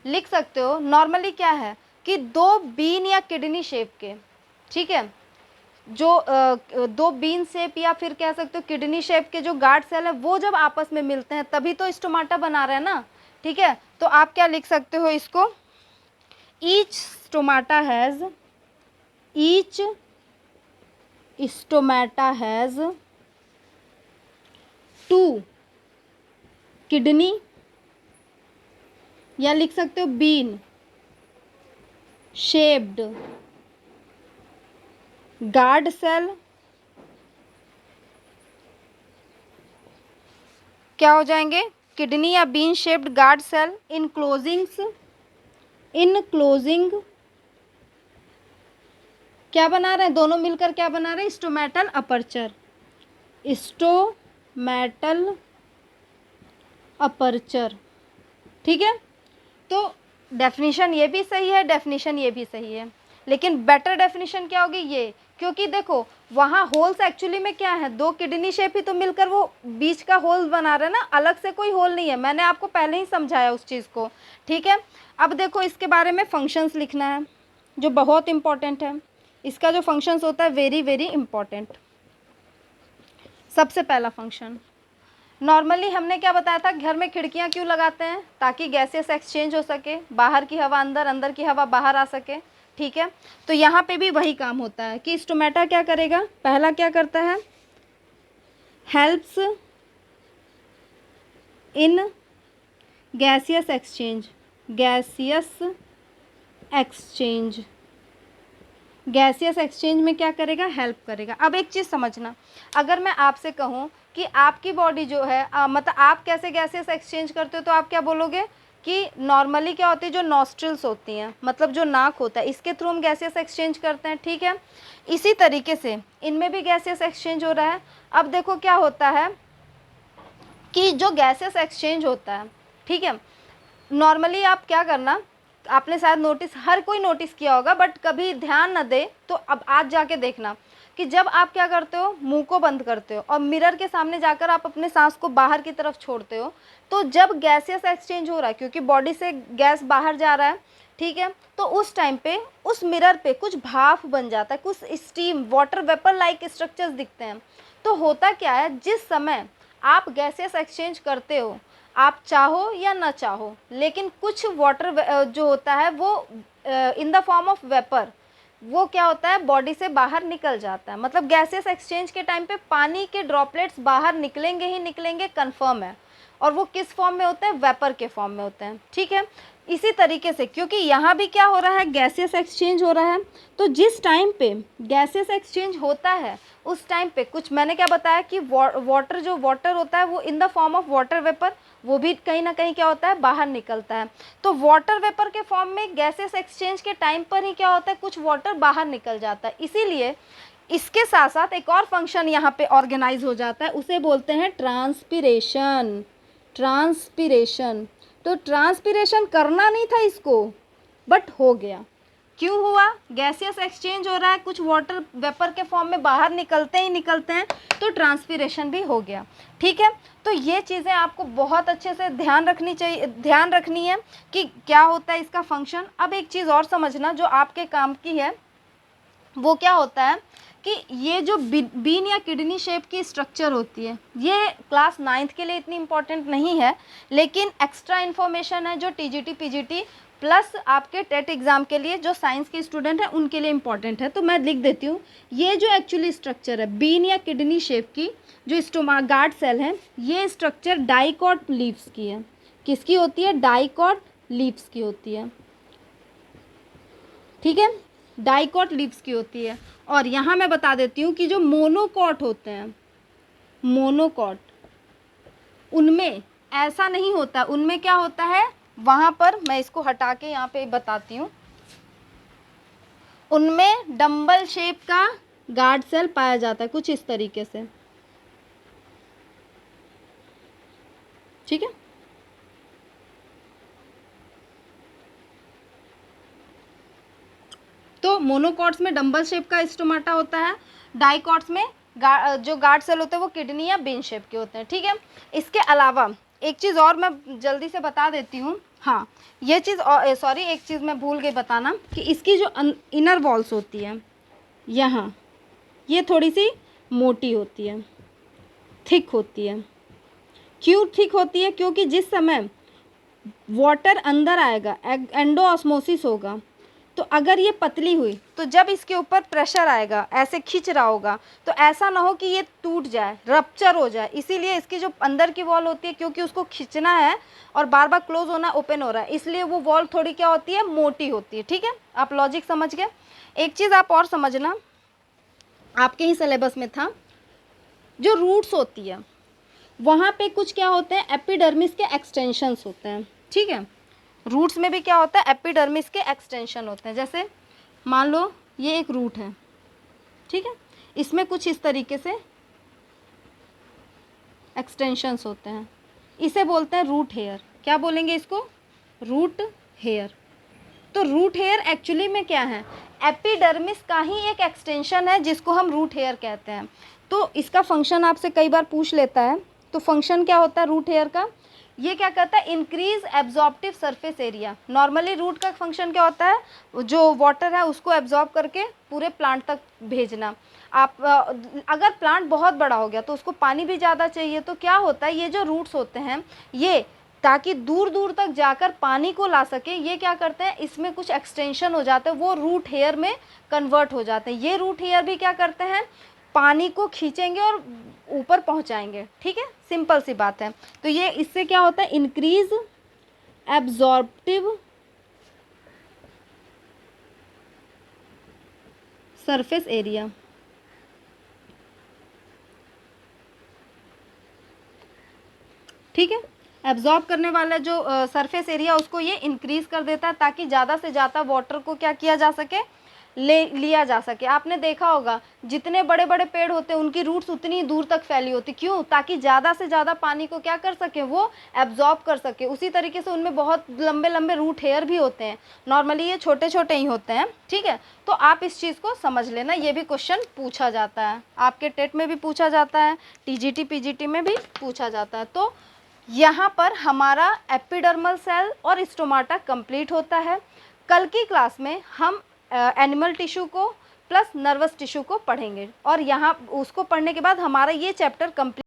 लिख सकते हो नॉर्मली क्या है कि दो बीन या किडनी शेप के, ठीक है, जो दो बीन शेप या फिर कह सकते हो किडनी शेप के जो गार्ड सेल है वो जब आपस में मिलते हैं तभी तो स्टोमाटा बना रहे हैं ना, ठीक है। तो आप क्या लिख सकते हो इसको, each stomata has two kidney, या लिख सकते हो बीन शेप्ड गार्ड सेल। क्या हो जाएंगे, किडनी या bean shaped guard cell in closing क्या बना रहे हैं, दोनों मिलकर क्या बना रहे हैं, स्टोमेटल अपर्चर, ठीक है। तो डेफिनेशन ये भी सही है, डेफिनेशन ये भी सही है, लेकिन बेटर डेफिनेशन क्या होगी ये, क्योंकि देखो वहाँ होल्स एक्चुअली में क्या है, दो किडनी शेप ही तो मिलकर वो बीच का होल बना रहे हैं ना, अलग से कोई होल नहीं है, मैंने आपको पहले ही समझाया उस चीज़ को, ठीक है। अब देखो इसके बारे में फंक्शंस लिखना है जो बहुत इंपॉर्टेंट है, इसका जो फंक्शंस होता है वेरी वेरी इंपॉर्टेंट। सबसे पहला फंक्शन, नॉर्मली हमने क्या बताया था, घर में खिड़कियां क्यों लगाते हैं, ताकि गैसेस एक्सचेंज हो सके, बाहर की हवा अंदर, अंदर की हवा बाहर आ सके, ठीक है। तो यहाँ पे भी वही काम होता है कि स्टोमेटा क्या करेगा, पहला क्या करता है, helps in gaseous exchange, gaseous exchange में क्या करेगा, हेल्प करेगा। अब एक चीज़ समझना, अगर मैं आपसे कहूँ कि आपकी बॉडी जो है मतलब आप कैसे गैसेस एक्सचेंज करते हो, तो आप क्या बोलोगे कि नॉर्मली क्या होती है, जो नॉस्ट्रिल्स होती हैं, मतलब जो नाक होता है, इसके थ्रू हम गैसेस एक्सचेंज करते हैं, ठीक है। इसी तरीके से इनमें भी गैसेस एक्सचेंज हो रहा है। अब देखो क्या होता है कि जो गैसेस एक्सचेंज होता है, ठीक है, नॉर्मली आप क्या करना, आपने शायद नोटिस, हर कोई नोटिस किया होगा, बट कभी ध्यान न दे तो अब आज जाके देखना कि जब आप क्या करते हो, मुंह को बंद करते हो और मिरर के सामने जाकर आप अपने सांस को बाहर की तरफ छोड़ते हो, तो जब गैसेस एक्सचेंज हो रहा है, क्योंकि बॉडी से गैस बाहर जा रहा है, ठीक है, तो उस टाइम पे उस मिरर पे कुछ भाप बन जाता है, कुछ steam, water vapour like structures दिखते हैं। तो होता क्या है, जिस समय आप गैसेस एक्सचेंज करते हो, आप चाहो या ना चाहो, लेकिन कुछ वाटर जो होता है वो in the form of vapour, वो क्या होता है, बॉडी से बाहर निकल जाता है। मतलब गैसेस एक्सचेंज के टाइम पे पानी के ड्रॉपलेट्स बाहर निकलेंगे ही निकलेंगे, कंफर्म है। और वो किस फॉर्म में होते हैं, वेपर के फॉर्म में होते हैं, ठीक है। इसी तरीके से क्योंकि यहाँ भी क्या हो रहा है, गैसेस एक्सचेंज हो रहा है, तो जिस टाइम पे गैसेस एक्सचेंज होता है उस टाइम पे कुछ, मैंने क्या बताया कि वाटर जो वाटर होता है वो in the form of water vapour, वो भी कहीं ना कहीं क्या होता है, बाहर निकलता है। तो वाटर वेपर के फॉर्म में गैसेस एक्सचेंज के टाइम पर ही क्या होता है, कुछ वाटर बाहर निकल जाता है। इसीलिए इसके साथ साथ एक और फंक्शन यहाँ पे ऑर्गेनाइज हो जाता है, उसे बोलते हैं ट्रांसपीरेशन। तो ट्रांसपीरेशन करना नहीं था इसको, बट हो गया। क्यों हुआ, गैसियस एक्सचेंज हो रहा है, कुछ वाटर वेपर के फॉर्म में बाहर निकलते ही निकलते हैं, तो ट्रांसपीरेशन भी हो गया, ठीक है। तो ये चीज़ें आपको बहुत अच्छे से ध्यान रखनी है कि क्या होता है इसका फंक्शन। अब एक चीज़ और समझना जो आपके काम की है, वो क्या होता है कि ये जो बीन या किडनी शेप की स्ट्रक्चर होती है, ये क्लास 9th के लिए इतनी इम्पोर्टेंट नहीं है, लेकिन एक्स्ट्रा इन्फॉर्मेशन है जो टीजीटी पीजीटी प्लस आपके टेट एग्ज़ाम के लिए जो साइंस के स्टूडेंट हैं उनके लिए इम्पॉर्टेंट है। तो मैं लिख देती हूँ, ये जो एक्चुअली स्ट्रक्चर है बीन या किडनी शेप की जो स्टोमा गार्ड सेल है, ये स्ट्रक्चर डाइकॉट लीव्स की है। किसकी होती है, डाइकॉट लीव्स की होती है, ठीक है, डाइकॉट लीव्स की होती है। और यहाँ मैं बता देती हूँ कि जो मोनोकॉट होते हैं, मोनोकॉट, उनमें ऐसा नहीं होता, उनमें क्या होता है, वहाँ पर मैं इसको हटा के यहाँ पे बताती हूँ, उनमें डंबल शेप का गार्ड सेल पाया जाता है, कुछ इस तरीके से, ठीक है। तो मोनोकॉट्स में डंबल शेप का स्टोमाटा होता है, डाइकॉट्स में जो गार्ड सेल होते हैं वो किडनी या बीन शेप के होते हैं, ठीक है। इसके अलावा एक चीज़ और मैं जल्दी से बता देती हूँ, हाँ ये चीज़, सॉरी एक चीज़ मैं भूल गई बताना कि इसकी जो इनर वॉल्स होती है यहाँ, ये थोड़ी सी मोटी होती है, थिक होती है। क्यों थिक होती है? क्योंकि जिस समय वाटर अंदर आएगा, एंडोऑस्मोसिस होगा, तो अगर ये पतली हुई तो जब इसके ऊपर प्रेशर आएगा, ऐसे खींच रहा होगा, तो ऐसा ना हो कि ये टूट जाए, रप्चर हो जाए। इसीलिए इसकी जो अंदर की वॉल होती है, क्योंकि उसको खींचना है और बार बार क्लोज होना, ओपन हो रहा है, इसलिए वो वॉल थोड़ी क्या होती है, मोटी होती है। ठीक है, आप लॉजिक समझ गए। एक चीज़ आप और समझना, आपके ही सिलेबस में था, जो रूट्स होती है वहाँ पे कुछ क्या होते हैं, एपिडर्मिस के एक्सटेंशंस होते हैं। ठीक है, रूट्स में भी क्या होता है, एपिडर्मिस के एक्सटेंशन होते हैं। जैसे मान लो ये एक रूट है, ठीक है, इसमें कुछ इस तरीके से एक्सटेंशंस होते हैं, इसे बोलते हैं रूट हेयर। क्या बोलेंगे इसको, रूट हेयर। तो रूट हेयर एक्चुअली में क्या है, एपिडर्मिस का ही एक एक्सटेंशन है जिसको हम रूट हेयर कहते हैं। तो इसका फंक्शन आपसे कई बार पूछ लेता है, तो फंक्शन क्या होता है रूट हेयर का, ये क्या करता है, increase absorptive surface area. Normally root का फंक्शन क्या होता है, जो वाटर है उसको एब्जॉर्ब करके पूरे प्लांट तक भेजना। आप अगर प्लांट बहुत बड़ा हो गया तो उसको पानी भी ज़्यादा चाहिए, तो क्या होता है, ये जो रूट्स होते हैं ये ताकि दूर दूर तक जाकर पानी को ला सके, ये क्या करते हैं, इसमें कुछ एक्सटेंशन हो जाते हैं, वो रूट हेयर में कन्वर्ट हो जाते हैं। ये रूट हेयर भी क्या करते हैं, पानी को खींचेंगे और ऊपर पहुंचाएंगे। ठीक है, सिंपल सी बात है। तो ये इससे क्या होता है, इंक्रीज एब्जॉर्प्टिव सरफेस एरिया। ठीक है, एब्जॉर्ब करने वाला जो सरफेस एरिया उसको ये इंक्रीज कर देता है, ताकि ज़्यादा से ज़्यादा वाटर को क्या किया जा सके, लिया जा सके। आपने देखा होगा जितने बड़े बड़े पेड़ होते हैं उनकी रूट्स उतनी दूर तक फैली होती, क्यों, ताकि ज़्यादा से ज़्यादा पानी को क्या कर सके, वो एब्जॉर्ब कर सके। उसी तरीके से उनमें बहुत लंबे लंबे रूट हेयर भी होते हैं, नॉर्मली ये छोटे छोटे ही होते हैं। ठीक है, तो आप इस चीज़ को समझ लेना, ये भी क्वेश्चन पूछा जाता है, आपके टेट में भी पूछा जाता है, TGT PGT में भी पूछा जाता है। तो यहाँ पर हमारा एपिडर्मल सेल और स्टोमाटा कंप्लीट होता है। कल की क्लास में हम एनिमल टिश्यू को प्लस नर्वस टिश्यू को पढ़ेंगे, और यहाँ उसको पढ़ने के बाद हमारा ये चैप्टर कंप्लीट